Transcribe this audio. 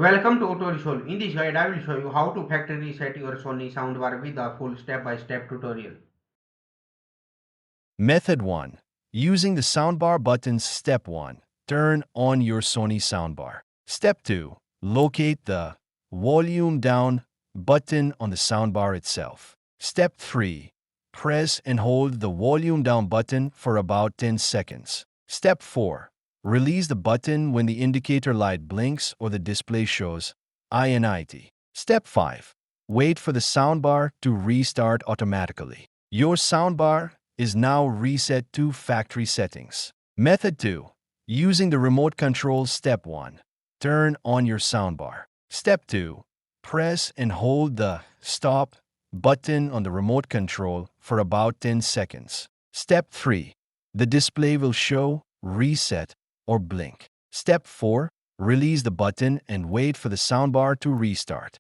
Welcome to Tutorial. In this guide, I will show you how to factory reset your Sony Soundbar with a full step-by-step tutorial. Method 1. Using the soundbar buttons. Step 1. Turn on your Sony soundbar. Step 2. Locate the volume down button on the soundbar itself. Step 3. Press and hold the volume down button for about 10 seconds. Step 4. Release the button when the indicator light blinks or the display shows INIT. Step 5. Wait for the soundbar to restart automatically. Your soundbar is now reset to factory settings. Method 2. Using the remote control. Step 1. Turn on your soundbar. Step 2. Press and hold the stop button on the remote control for about 10 seconds. Step 3. The display will show reset or blink. Step 4. Release the button and wait for the soundbar to restart.